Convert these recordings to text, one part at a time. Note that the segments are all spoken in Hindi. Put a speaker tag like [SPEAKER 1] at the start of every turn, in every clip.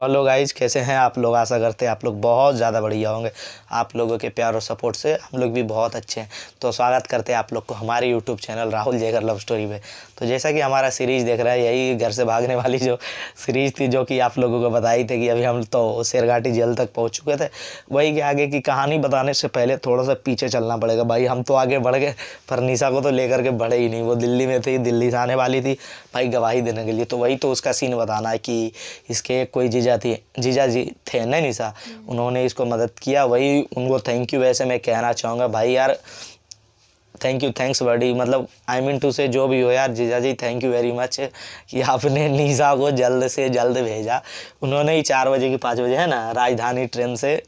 [SPEAKER 1] हेलो गाइज, कैसे हैं आप लोग। आशा करते हैं आप लोग बहुत ज़्यादा बढ़िया होंगे। आप लोगों के प्यार और सपोर्ट से हम लोग भी बहुत अच्छे हैं। तो स्वागत करते हैं आप लोग को हमारे यूट्यूब चैनल राहुल जेकर लव स्टोरी पे। तो जैसा कि हमारा सीरीज़ देख रहा है, यही घर से भागने वाली जो सीरीज़ थी, जो कि आप लोगों को बताई थी कि अभी हम तो शेरघाटी जेल तक पहुँच चुके थे। वही के आगे की कहानी बताने से पहले थोड़ा सा पीछे चलना पड़ेगा भाई। हम तो आगे बढ़ गए पर निशा को तो लेकर के बढ़े ही नहीं। वो दिल्ली में थी, दिल्ली से आने वाली थी भाई गवाही देने के लिए। तो वही तो उसका सीन बताना है कि इसके कोई जीजा जी थे ना निशा, उन्होंने इसको मदद किया, वही उनको थैंक यू वैसे मैं कहना चाहूँगा भाई यार। थैंक यू, थैंक्स बड़ी, मतलब आई मीन टू से जो भी हो यार, जीजा जी थैंक यू वेरी मच कि आपने निशा को जल्द से जल्द भेजा। उन्होंने ही 4 बजे की 5 बजे है ना राजधानी ट्रेन से,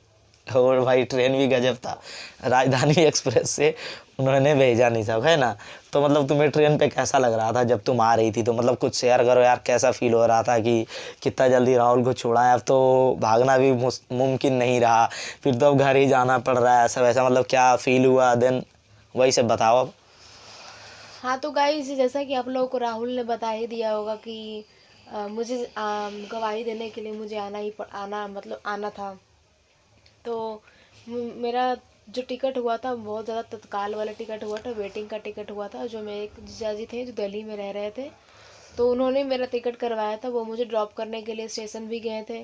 [SPEAKER 1] और भाई ट्रेन भी गजब था, राजधानी एक्सप्रेस से उन्होंने भेजा निशा है ना। तो मतलब तुम्हें ट्रेन पे कैसा लग रहा था जब तुम आ रही थी? तो मतलब कुछ शेयर करो यार, कैसा फील हो रहा था कि कितना जल्दी राहुल को छोड़ा है। अब तो भागना भी मुमकिन नहीं रहा, फिर तो अब घर ही जाना पड़ रहा है, ऐसा वैसा, मतलब क्या फील हुआ देन, वही सब बताओ अब।
[SPEAKER 2] हाँ तो गाइस, जैसा कि आप लोगों को राहुल ने बता ही दिया होगा कि मुझे गवाही देने के लिए मुझे आना था। तो मेरा जो टिकट हुआ था बहुत ज़्यादा तत्काल वाला टिकट हुआ था, वेटिंग का टिकट हुआ था। जो मेरे एक जीजा जी थे जो दिल्ली में रह रहे थे, तो उन्होंने मेरा टिकट करवाया था। वो मुझे ड्रॉप करने के लिए स्टेशन भी गए थे,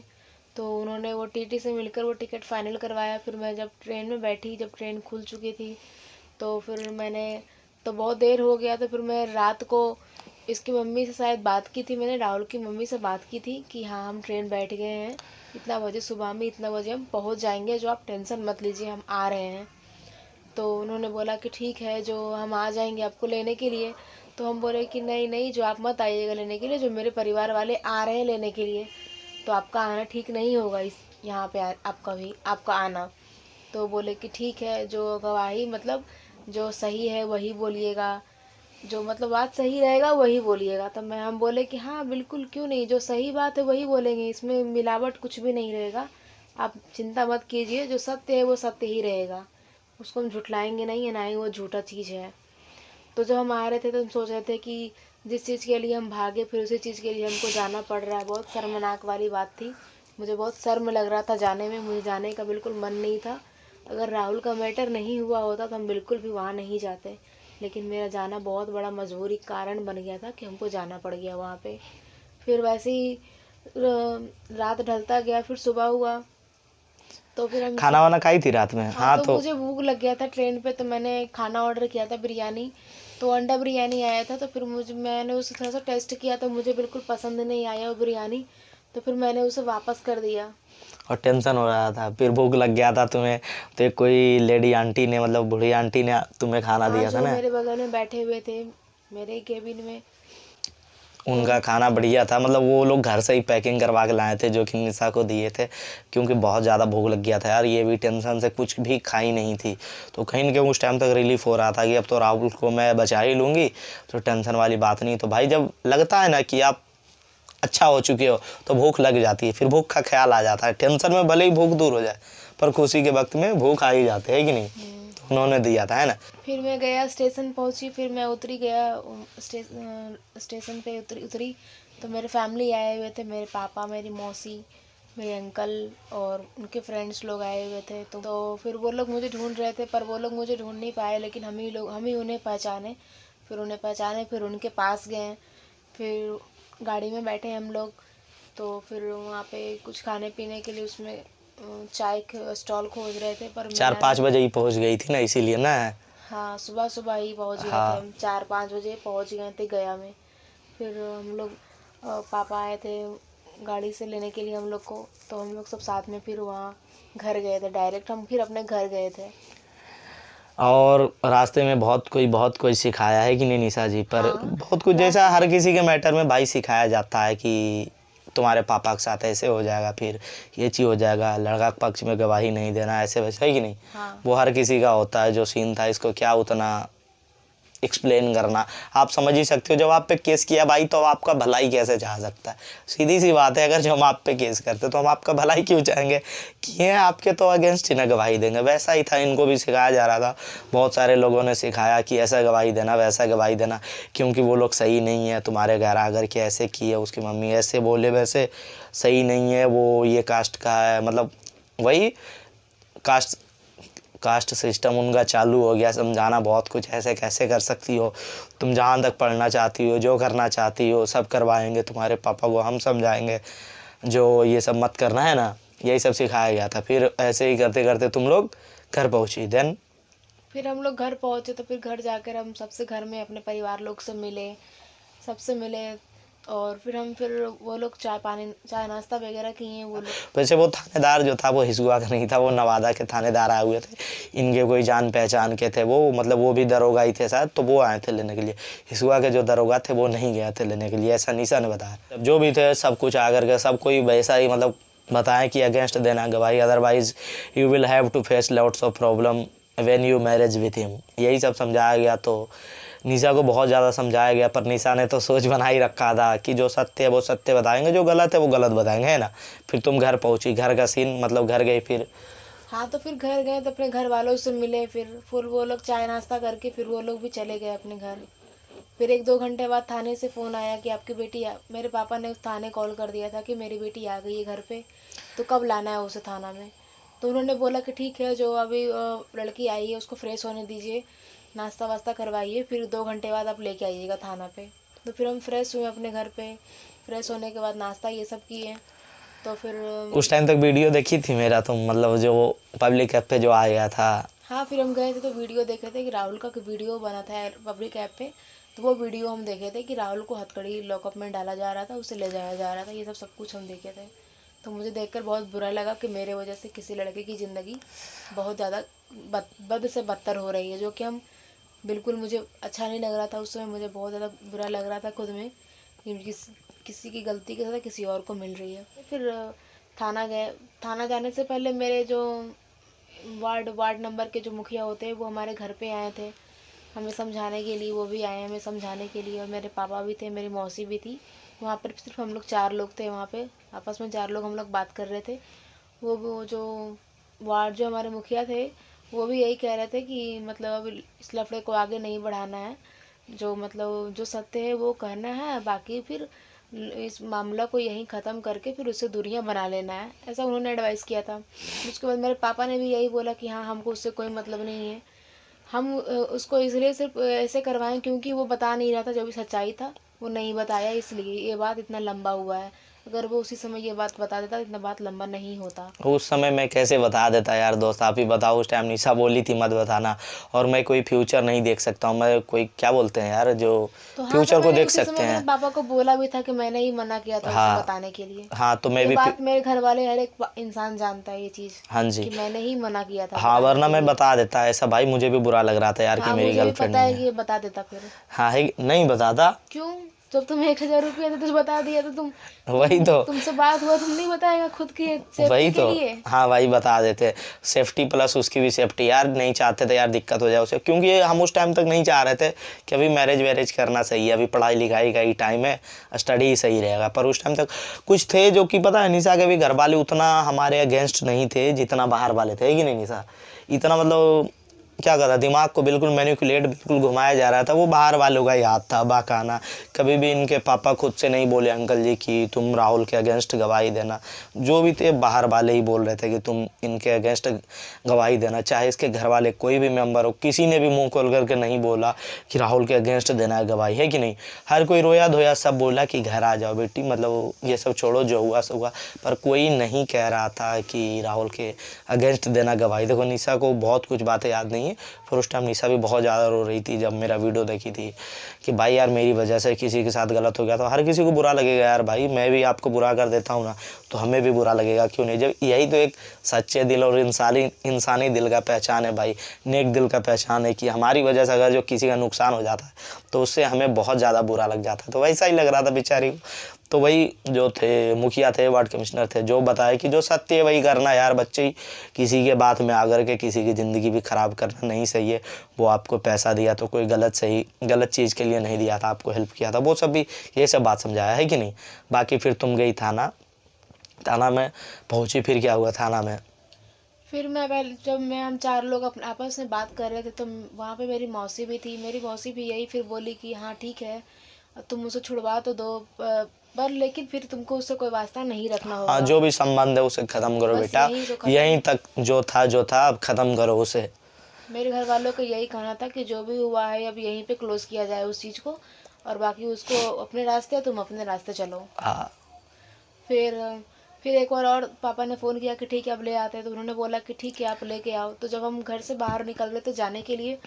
[SPEAKER 2] तो उन्होंने वो टीटी से मिलकर वो टिकट फाइनल करवाया। फिर मैं जब ट्रेन में बैठी, जब ट्रेन खुल चुकी थी, तो फिर मैंने, तो बहुत देर हो गया, तो फिर मैं रात को इसकी मम्मी से शायद बात की थी, मैंने राहुल की मम्मी से बात की थी कि हाँ हम ट्रेन बैठ गए हैं, इतना बजे सुबह में, इतना बजे हम पहुंच जाएंगे, जो आप टेंशन मत लीजिए, हम आ रहे हैं। तो उन्होंने बोला कि ठीक है, जो हम आ जाएंगे आपको लेने के लिए। तो हम बोले कि नहीं नहीं, जो आप मत आइएगा लेने के लिए, जो मेरे परिवार वाले आ रहे हैं लेने के लिए, तो आपका आना ठीक नहीं होगा इस यहाँ पे आपका आना। तो बोले कि ठीक है, जो गवाही मतलब जो सही है वही बोलिएगा, जो मतलब बात सही रहेगा वही बोलिएगा। तो हम बोले कि हाँ बिल्कुल, क्यों नहीं, जो सही बात है वही बोलेंगे, इसमें मिलावट कुछ भी नहीं रहेगा, आप चिंता मत कीजिए, जो सत्य है वो सत्य ही रहेगा, उसको हम झुठलाएंगे नहीं, है ना ही वो झूठा चीज़ है। तो जब हम आ रहे थे तो हम सोच रहे थे कि जिस चीज़ के लिए हम भागे, फिर उसी चीज़ के लिए हमको जाना पड़ रहा है। बहुत शर्मनाक वाली बात थी, मुझे बहुत शर्म लग रहा था जाने में, मुझे जाने का बिल्कुल मन नहीं था। अगर राहुल का मैटर नहीं हुआ होता तो हम बिल्कुल भी वहाँ नहीं जाते, लेकिन मेरा जाना बहुत बड़ा मजबूरी कारण बन गया था कि हमको जाना पड़ गया वहाँ पे। फिर वैसे ही रात ढलता गया, फिर सुबह हुआ, तो फिर हम
[SPEAKER 1] खाना वाना खाई थी रात में?
[SPEAKER 2] हाँ,
[SPEAKER 1] हाँ
[SPEAKER 2] तो
[SPEAKER 1] तो
[SPEAKER 2] मुझे भूख लग गया था ट्रेन पे, तो मैंने खाना ऑर्डर किया था बिरयानी। तो अंडा बिरयानी आया था, तो फिर मैंने उसे थोड़ा सा टेस्ट किया, तो मुझे बिल्कुल पसंद नहीं आया वो बिरयानी, तो फिर मैंने उसे वापस कर दिया।
[SPEAKER 1] और टेंशन हो रहा था, फिर भूख लग गया था तुम्हें, तो एक कोई लेडी आंटी ने, मतलब बूढ़ी आंटी ने तुम्हें खाना
[SPEAKER 2] हाँ,
[SPEAKER 1] दिया था
[SPEAKER 2] जो
[SPEAKER 1] ना।
[SPEAKER 2] मेरे बगल में बैठे हुए थे मेरे केबिन में, तो
[SPEAKER 1] उनका खाना बढ़िया था, मतलब वो लोग घर से ही पैकिंग करवा के लाए थे, जो कि निशा को दिए थे, क्योंकि बहुत ज़्यादा भूख लग गया था यार। ये भी टेंशन से कुछ भी खाई नहीं थी, तो कहीं ना कहीं उस टाइम तक रिलीफ हो रहा था कि अब तो राहुल को मैं बचा ही लूँगी, तो टेंशन वाली बात नहीं। तो भाई जब लगता है ना कि आप अच्छा हो चुके हो, तो भूख लग जाती है, फिर भूख का ख्याल आ जाता है। टेंशन में भले ही भूख दूर हो जाए, पर खुशी के वक्त में भूख आ ही जाते है कि नहीं। तो उन्होंने दिया था है ना।
[SPEAKER 2] फिर मैं गया, स्टेशन पहुंची, फिर मैं उतरी गया, स्टेशन पे उतरी, तो मेरे फैमिली आए हुए थे, मेरे पापा, मेरी मौसी, मेरे अंकल और उनके फ्रेंड्स लोग आए हुए थे। तो फिर वो लोग मुझे ढूंढ रहे थे, पर वो लोग मुझे ढूंढ नहीं पाए, लेकिन हम ही उन्हें पहचाने। फिर उन्हें पहचाने, फिर उनके पास गए, फिर गाड़ी में बैठे हम लोग। तो फिर वहाँ पे कुछ खाने पीने के लिए उसमें चाय के स्टॉल खोज रहे थे, पर
[SPEAKER 1] चार
[SPEAKER 2] मिला
[SPEAKER 1] पाँच
[SPEAKER 2] नहीं।
[SPEAKER 1] बजे ही पहुंच गई थी ना, इसीलिए ना।
[SPEAKER 2] हाँ, सुबह सुबह ही पहुंच गए थे
[SPEAKER 1] हाँ।
[SPEAKER 2] हम, 4-5 बजे पहुंच गए थे गया में। फिर हम लोग पापा आए थे गाड़ी से लेने के लिए हम लोग को, तो हम लोग सब साथ में फिर वहाँ घर गए थे, डायरेक्ट हम फिर अपने घर गए थे।
[SPEAKER 1] और रास्ते में बहुत कोई सिखाया है कि नहीं निशा जी? पर
[SPEAKER 2] हाँ,
[SPEAKER 1] बहुत कुछ, जैसा
[SPEAKER 2] रास्ते,
[SPEAKER 1] हर किसी के मैटर में भाई सिखाया जाता है कि तुम्हारे पापा के साथ ऐसे हो जाएगा, फिर ये चीज़ हो जाएगा, लड़का के पक्ष में गवाही नहीं देना, ऐसे वैसे है कि नहीं।
[SPEAKER 2] हाँ
[SPEAKER 1] वो हर किसी का होता है। जो सीन था इसको क्या उतना एक्सप्लेन करना। आप समझ ही सकते हो जब आप पे केस किया भाई तो आपका भलाई कैसे चाह सकता है। सीधी सी बात है, अगर जो हम आप पे केस करते तो हम आपका भलाई क्यों चाहेंगे, किए आपके तो अगेंस्ट ही ना गवाही देंगे। वैसा ही था, इनको भी सिखाया जा रहा था, बहुत सारे लोगों ने सिखाया कि ऐसा गवाही देना वैसा गवाही देना, क्योंकि वो लोग सही नहीं है, तुम्हारे घर आकर के ऐसे किए, उसकी मम्मी ऐसे बोले, वैसे सही नहीं है, वो ये कास्ट का है, मतलब वही कास्ट सिस्टम उनका चालू हो गया, समझाना बहुत कुछ, ऐसे कैसे कर सकती हो तुम, जहाँ तक पढ़ना चाहती हो, जो करना चाहती हो सब करवाएंगे, तुम्हारे पापा को हम समझाएंगे, जो ये सब मत करना है ना, यही सब सिखाया गया था। फिर ऐसे ही करते करते तुम लोग घर पहुँची। देन
[SPEAKER 2] फिर हम लोग घर पहुँचे तो फिर घर जाकर हम सबसे घर में अपने परिवार लोग से मिले, सबसे मिले, और फिर वो लोग चाय नाश्ता वगैरह किए वो लोग।
[SPEAKER 1] वैसे वो थानेदार जो था वो हिसुआ का नहीं था, वो नवादा के थानेदार आए हुए थे, इनके कोई जान पहचान के थे वो, मतलब वो भी दरोगा ही थे शायद, तो वो आए थे लेने के लिए। हिसुआ के जो दरोगा थे वो नहीं गए थे लेने के लिए, ऐसा निशा ने बताया। जो भी थे सब कुछ आकर के सब कोई वैसा ही मतलब बताएं कि अगेंस्ट देना गवाही, otherwise you will have to face lots of problem when you marriage with him, यही सब समझाया गया। तो निशा को बहुत ज़्यादा समझाया गया, पर निशा ने तो सोच बना ही रखा था कि जो सत्य है वो सत्य बताएंगे, जो गलत है वो गलत बताएंगे, है ना। फिर तुम घर पहुंची, घर का सीन मतलब घर गई फिर।
[SPEAKER 2] हाँ, तो फिर घर गए तो अपने घर वालों से मिले, फिर वो लोग चाय नाश्ता करके फिर वो लोग भी चले गए अपने घर। फिर 1-2 घंटे बाद थाने से फ़ोन आया कि आपकी बेटी मेरे पापा ने थाने कॉल कर दिया था कि मेरी बेटी आ गई है घर पे, तो कब लाना है उसे थाना में। तो उन्होंने बोला कि ठीक है, जो अभी लड़की आई है उसको फ्रेश होने दीजिए, नाश्ता वास्ता करवाइए, फिर 2 घंटे बाद आप लेके आइएगा थाना पे। तो फिर हम फ्रेश हुए अपने घर पे, फ्रेश होने के बाद नाश्ता ये सब किए। तो फिर
[SPEAKER 1] उस टाइम तक वीडियो देखी थी मेरा तुम, मतलब जो पब्लिक ऐप पे जो आ गया था।
[SPEAKER 2] हाँ, फिर हम गए थे तो वीडियो देखे थे कि राहुल का वीडियो बना था पब्लिक ऐप पे, तो वो वीडियो हम देखे थे कि राहुल को हथकड़ी लॉकअप में डाला जा रहा था, उसे ले जाया जा रहा था, ये सब कुछ हम देखे थे। तो मुझे देखकर बहुत बुरा लगा कि मेरे वजह से किसी लड़के की ज़िंदगी बहुत ज़्यादा बद से बदतर हो रही है, जो कि हम बिल्कुल, मुझे अच्छा नहीं लग रहा था उस समय, मुझे बहुत ज़्यादा बुरा लग रहा था खुद में कि किसी की गलती की सज़ा किसी और को मिल रही है। फिर थाना गए। थाना जाने से पहले मेरे जो वार्ड नंबर के जो मुखिया होते हैं वो हमारे घर पे आए थे हमें समझाने के लिए, वो भी आए हमें समझाने के लिए, और मेरे पापा भी थे, मेरी मौसी भी थी। वहाँ पर सिर्फ हम लोग 4 लोग थे, वहाँ पे आपस में 4 लोग हम लोग बात कर रहे थे। वो जो हमारे मुखिया थे वो भी यही कह रहे थे कि मतलब अब इस लफड़े को आगे नहीं बढ़ाना है, जो मतलब जो सत्य है वो कहना है, बाकी फिर इस मामला को यहीं ख़त्म करके फिर उससे दूरियां बना लेना है, ऐसा उन्होंने एडवाइस किया था। उसके बाद मेरे पापा ने भी यही बोला कि हाँ, हमको उससे कोई मतलब नहीं है, हम उसको इसलिए सिर्फ ऐसे करवाएं क्योंकि वो बता नहीं रहा था, जो भी सच्चाई था वो नहीं बताया, इसलिए ये बात इतना लंबा हुआ है। अगर वो उसी समय ये बात बता देता इतना बात लंबा नहीं होता।
[SPEAKER 1] उस समय मैं कैसे बता देता यार दोस्त, आप ही बताओ। उस टाइम निशा बोली थी मत बताना, और मैं कोई फ्यूचर नहीं देख सकता हूँ, मैं कोई क्या बोलते हैं यार जो
[SPEAKER 2] तो हाँ,
[SPEAKER 1] फ्यूचर
[SPEAKER 2] तो
[SPEAKER 1] को
[SPEAKER 2] मैंने
[SPEAKER 1] देख
[SPEAKER 2] उसी
[SPEAKER 1] सकते
[SPEAKER 2] समय
[SPEAKER 1] हैं।
[SPEAKER 2] अपने पापा को बोला भी था कि मैंने ही मना किया था
[SPEAKER 1] हाँ
[SPEAKER 2] उसे बताने के लिए।
[SPEAKER 1] हाँ, तो मैं
[SPEAKER 2] ये
[SPEAKER 1] भी
[SPEAKER 2] बात मेरे घर वाले, हर एक इंसान जानता है ये चीज़,
[SPEAKER 1] हाँ जी,
[SPEAKER 2] कि मैंने ही मना किया था
[SPEAKER 1] हाँ,
[SPEAKER 2] बताने
[SPEAKER 1] वरना
[SPEAKER 2] के
[SPEAKER 1] मैं
[SPEAKER 2] लिए।
[SPEAKER 1] बता देता ऐसा भाई, मुझे भी बुरा लग रहा था यार कि
[SPEAKER 2] हाँ,
[SPEAKER 1] मेरी
[SPEAKER 2] मुझे भी
[SPEAKER 1] गर्लफ्रेंड
[SPEAKER 2] पता
[SPEAKER 1] नहीं
[SPEAKER 2] है कि
[SPEAKER 1] है।
[SPEAKER 2] ये बता देता फिर।
[SPEAKER 1] हाँ है, नहीं बताता।
[SPEAKER 2] क्यों? जब तुम 1,000 रुपया थे तो बता दिया, तो
[SPEAKER 1] वही तो,
[SPEAKER 2] तुमसे बात हुआ, तुम नहीं बताएगा खुद की
[SPEAKER 1] वही
[SPEAKER 2] सेफ्टी के
[SPEAKER 1] तो।
[SPEAKER 2] लिए?
[SPEAKER 1] हाँ भाई बता देते, सेफ्टी प्लस उसकी भी सेफ्टी यार, नहीं चाहते थे यार दिक्कत हो जाए उसे, क्योंकि हम उस टाइम तक नहीं चाह रहे थे कि अभी मैरिज वैरेज करना सही है, अभी पढ़ाई लिखाई का ही टाइम है, स्टडी ही सही रहेगा। पर उस टाइम तक कुछ थे जो कि पता है निशा के भी घर वाले उतना हमारे अगेंस्ट नहीं थे जितना बाहर वाले थे, कि नहीं निशा, इतना मतलब क्या कहता, दिमाग को बिल्कुल मैनिपुलेट बिल्कुल घुमाया जा रहा था, वो बाहर वालों का याद था बाकाना। कभी भी इनके पापा खुद से नहीं बोले अंकल जी कि तुम राहुल के अगेंस्ट गवाही देना, जो भी थे बाहर वाले ही बोल रहे थे कि तुम इनके अगेंस्ट गवाही देना, चाहे इसके घर वाले कोई भी मेंबर हो, किसी ने भी मुंह खोल करके नहीं बोला कि राहुल के अगेंस्ट देना है गवाही, है कि नहीं। हर कोई रोया धोया सब बोला कि घर आ जाओ बेटी, मतलब ये सब छोड़ो, जो हुआ सो हुआ, पर कोई नहीं कह रहा था कि राहुल के अगेंस्ट देना गवाही। देखो निशा को बहुत कुछ बातें याद नहीं है, फिर उस टाइम निशा भी बहुत ज़्यादा रो रही थी जब मेरा वीडियो देखी थी कि भाई यार मेरी वजह से किसी के साथ गलत हो गया, तो हर किसी को बुरा लगेगा यार भाई, मैं भी आपको बुरा कर देता हूँ ना तो हमें भी बुरा लगेगा, क्यों नहीं। जब यही तो एक सच्चे दिल और इंसानी दिल का पहचान है भाई, नेक दिल का पहचान है कि हमारी वजह से अगर जो किसी का नुकसान हो जाता है तो उससे हमें बहुत ज़्यादा बुरा लग जाता है। तो वैसा ही लग रहा था बेचारी को, तो वही जो थे मुखिया थे, वार्ड कमिश्नर थे, जो बताए कि जो सत्य है वही करना यार, बच्चे किसी के बात में आकर के किसी की ज़िंदगी भी ख़राब करना नहीं सही है। वो आपको पैसा दिया तो कोई गलत चीज़ के लिए नहीं दिया था, आपको हेल्प किया था, वो सब भी ये सब बात समझाया है कि नहीं। बाकी फिर तुम गई थाना में पहुँची, फिर क्या हुआ थाना में?
[SPEAKER 2] फिर मैं पहले जब हम 4 लोग अपने आपस में बात कर रहे थे तो वहाँ पे मेरी मौसी भी थी। मेरी मौसी भी यही फिर बोली कि हाँ ठीक है, तुम उसे छुड़वा तो दो, पर लेकिन फिर तुमको उससे कोई वास्ता नहीं रखना होगा।
[SPEAKER 1] हाँ, जो भी संबंध है उसे ख़त्म करो
[SPEAKER 2] बस
[SPEAKER 1] बेटा, यहीं तक जो था अब ख़त्म करो उसे।
[SPEAKER 2] मेरे घर वालों का यही कहना था कि जो भी हुआ है अब यहीं पे क्लोज किया जाए उस चीज़ को, और बाकी उसको अपने रास्ते, तुम अपने रास्ते चलो।
[SPEAKER 1] हाँ।
[SPEAKER 2] फिर एक बार और पापा ने फ़ोन किया कि ठीक है अब ले आते हैं, तो उन्होंने बोला कि ठीक है आप लेके आओ। तो जब हम घर से बाहर निकल रहे थे जाने के लिए,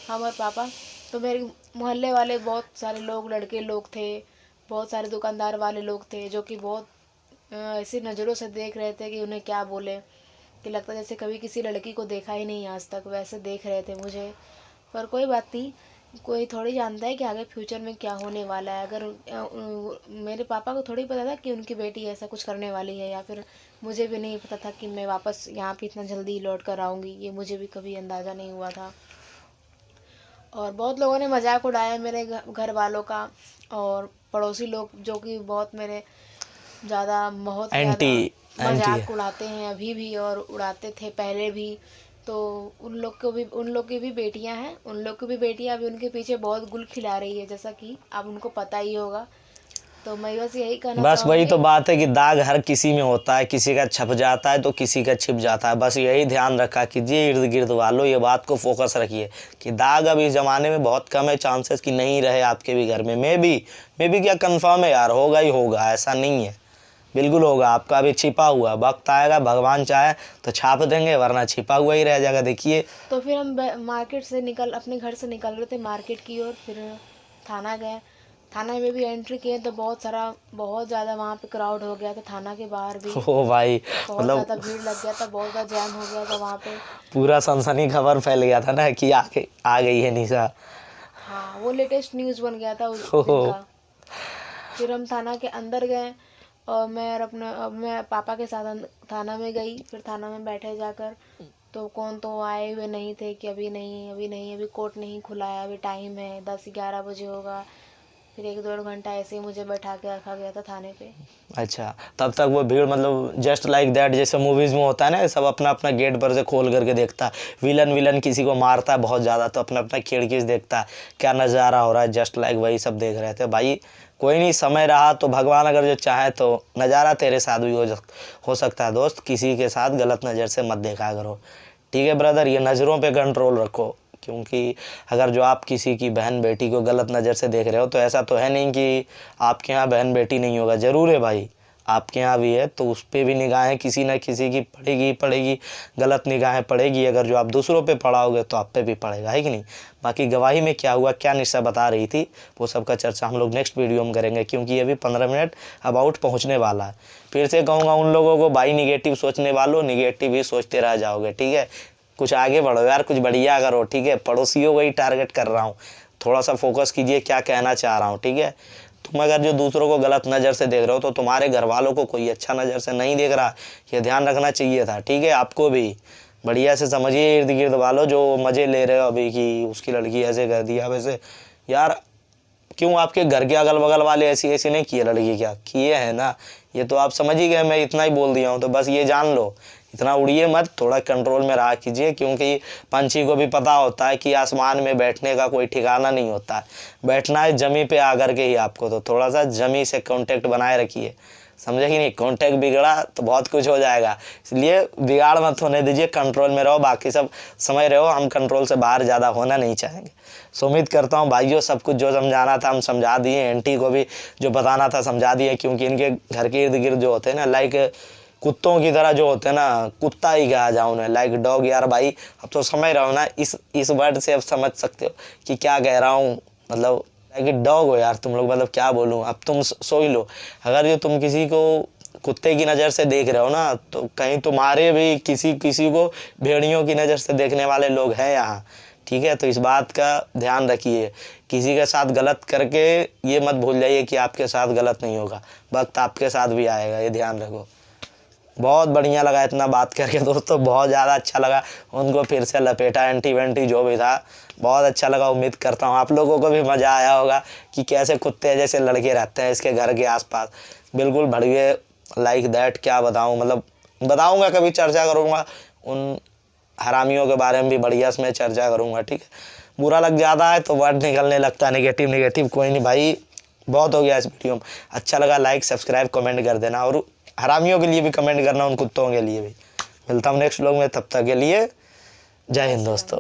[SPEAKER 2] हम और पापा, तो मेरे मोहल्ले वाले बहुत सारे लोग, लड़के लोग थे, बहुत सारे दुकानदार वाले लोग थे, जो कि बहुत ऐसी नज़रों से देख रहे थे कि उन्हें क्या बोले, कि लगता जैसे कभी किसी लड़की को देखा ही नहीं आज तक, वैसे देख रहे थे मुझे। पर कोई बात नहीं, कोई थोड़ी जानता है कि आगे फ्यूचर में क्या होने वाला है। अगर मेरे पापा को थोड़ी पता था कि उनकी बेटी ऐसा कुछ करने वाली है, या फिर मुझे भी नहीं पता था कि मैं वापस यहाँ पे इतना जल्दी लौट कर आऊँगी, ये मुझे भी कभी अंदाज़ा नहीं हुआ था। और बहुत लोगों ने मजाक उड़ाया मेरे घर वालों का, और पड़ोसी लोग जो कि बहुत मेरे बहुत ज़्यादा मजाक उड़ाते हैं अभी भी, और उड़ाते थे पहले भी। तो उन लोग की भी बेटियां हैं, उन लोग की भी बेटियां अभी उनके पीछे बहुत गुल खिला रही है, जैसा कि अब उनको पता ही होगा। तो मैं बस यही कहना
[SPEAKER 1] बस वही तो
[SPEAKER 2] चाहूँगी।
[SPEAKER 1] बात है कि दाग हर किसी में होता है, किसी का छप जाता है तो किसी का छिप जाता है। बस यही ध्यान रखा कीजिए, इर्द गिर्द वालों ये बात को फोकस रखिए कि दाग अब इस ज़माने में बहुत कम है, चांसेस कि नहीं रहे आपके भी घर में। मे भी क्या कंफर्म है यार, होगा ही होगा, ऐसा नहीं है, बिल्कुल होगा। आपका अभी छिपा हुआ वक्त आएगा, भगवान चाहे तो छाप देंगे, वरना छिपा हुआ ही रह जाएगा। देखिए,
[SPEAKER 2] तो फिर हम मार्केट से अपने घर से निकल रहे थे मार्केट की ओर, फिर थाना गए। थाना में भी एंट्री किए तो बहुत ज़्यादा वहाँ पे क्राउड हो गया था। थाना के बाहर भी
[SPEAKER 1] ओ भाई,
[SPEAKER 2] बहुत ज़्यादा भीड़ लग गया था, बहुत ज़्यादा जैम हो गया था वहाँ पे।
[SPEAKER 1] पूरा सनसनी खबर फैल गया था ना कि आ गई है निशा।
[SPEAKER 2] हाँ, वो लेटेस्ट न्यूज़ बन गया था उस दिन का। फिर हम थाना के अंदर गए, और मैं पापा के साथ थाना में गई। फिर थाना में बैठे जाकर, तो कौन तो आए हुए नहीं थे कि अभी कोर्ट नहीं खुला है, अभी टाइम है, 10-11 बजे होगा। फिर 1-1.5 घंटा ऐसे ही मुझे बैठा के रखा गया था थाने पे।
[SPEAKER 1] अच्छा, तब तक वो भीड़ मतलब जस्ट लाइक दैट, जैसे मूवीज़ में होता है ना, सब अपना अपना गेट पर से खोल करके देखता है। विलन किसी को मारता है बहुत ज़्यादा तो अपना अपना खिड़की से देखता है क्या नज़ारा हो रहा है, जस्ट लाइक वही सब देख रहे थे भाई। कोई नहीं, समय रहा तो भगवान अगर जो चाहे तो नज़ारा तेरे साथ भी हो सकता है। दोस्त, किसी के साथ गलत नज़र से मत देखा करो, ठीक है ब्रदर। ये नज़रों पे कंट्रोल रखो, क्योंकि अगर जो आप किसी की बहन बेटी को गलत नज़र से देख रहे हो तो ऐसा तो है नहीं कि आपके यहाँ बहन बेटी नहीं होगा, ज़रूर है भाई, आपके यहाँ भी है। तो उस पर भी निगाहें किसी न किसी की पड़ेगी, गलत निगाहें पड़ेगी। अगर जो आप दूसरों पे पढ़ाओगे तो आप पे भी पड़ेगा, है कि नहीं। बाकी गवाही में क्या हुआ, क्या निशा बता रही थी, वो सब का चर्चा हम लोग नेक्स्ट वीडियो में करेंगे, क्योंकि अभी 15 मिनट अबाउट पहुँचने वाला है। फिर से कहूँगा उन लोगों को, भाई निगेटिव सोचने वालों निगेटिव ही सोचते रह जाओगे, ठीक है। कुछ आगे बढ़ो यार, कुछ बढ़िया करो, ठीक है। पड़ोसियों को ही टारगेट कर रहा हूँ, थोड़ा सा फोकस कीजिए क्या कहना चाह रहा हूँ, ठीक है। तुम अगर जो दूसरों को गलत नज़र से देख रहे हो तो तुम्हारे घर वालों को कोई अच्छा नज़र से नहीं देख रहा, ये ध्यान रखना चाहिए था, ठीक है। आपको भी बढ़िया से समझिए, इर्द गिर्द वालों जो मज़े ले रहे हो अभी कि उसकी लड़की ऐसे कर दिया वैसे, यार क्यों आपके घर के अगल बगल वाले ऐसी नहीं किए, लड़की क्या किए हैं ना, ये तो आप समझ ही गए। मैं इतना ही बोल दिया हूँ, तो बस ये जान लो, इतना उड़िए मत, थोड़ा कंट्रोल में रहा कीजिए, क्योंकि पंछी को भी पता होता है कि आसमान में बैठने का कोई ठिकाना नहीं होता है, बैठना है ज़मीन पे आकर के ही आपको। तो थोड़ा सा ज़मीन से कांटेक्ट बनाए रखिए, समझे कि नहीं। कांटेक्ट बिगड़ा तो बहुत कुछ हो जाएगा, इसलिए बिगाड़ मत होने दीजिए, कंट्रोल में रहो। बाकी सब समझ रहे हो, हम कंट्रोल से बाहर ज़्यादा होना नहीं चाहेंगे। सो उम्मीद करता हूँ भाइयों सब कुछ जो समझाना था हम समझा दिए, आंटी को भी जो बताना था समझा दिए, क्योंकि इनके घर के इर्द गिर्द जो होते हैं ना, लाइक कुत्तों की तरह जो होते हैं ना, कुत्ता ही कहा जाए उन्हें, लाइक डॉग। यार भाई अब तो समझ रहा हो ना, इस वर्ड से अब समझ सकते हो कि क्या कह रहा हूँ, मतलब लाइक डॉग हो यार तुम लोग, मतलब क्या बोलूँ। अब तुम सो ही लो, अगर जो तुम किसी को कुत्ते की नज़र से देख रहे हो ना, तो कहीं तुम्हारे भी किसी को भेड़ियों की नज़र से देखने वाले लोग हैं यहाँ, ठीक है। तो इस बात का ध्यान रखिए, किसी के साथ गलत करके ये मत भूल जाइए कि आपके साथ गलत नहीं होगा, वक्त आपके साथ भी आएगा, ये ध्यान रखो। बहुत बढ़िया लगा इतना बात करके दोस्तों, बहुत ज़्यादा अच्छा लगा। उनको फिर से लपेटा, एंटी वेंटी जो भी था, बहुत अच्छा लगा। उम्मीद करता हूँ आप लोगों को भी मज़ा आया होगा कि कैसे कुत्ते जैसे लड़के रहते हैं इसके घर के आसपास। बिल्कुल बढ़िया, लाइक दैट, क्या बताऊँ, मतलब बताऊँगा, कभी चर्चा करूँगा उन हरामियों के बारे में भी, बढ़िया से मैं चर्चा करूँगा, ठीक है। बुरा लग जाता है तो वर्ड निकलने लगता है नेगेटिव, कोई नहीं भाई, बहुत हो गया इस वीडियो में। अच्छा लगा लाइक सब्सक्राइब कमेंट कर देना, और हरामियों के लिए भी कमेंट करना, उन कुत्तों के लिए भी। मिलता हूँ नेक्स्ट व्लॉग में, तब तक के लिए जय हिंद दोस्तों।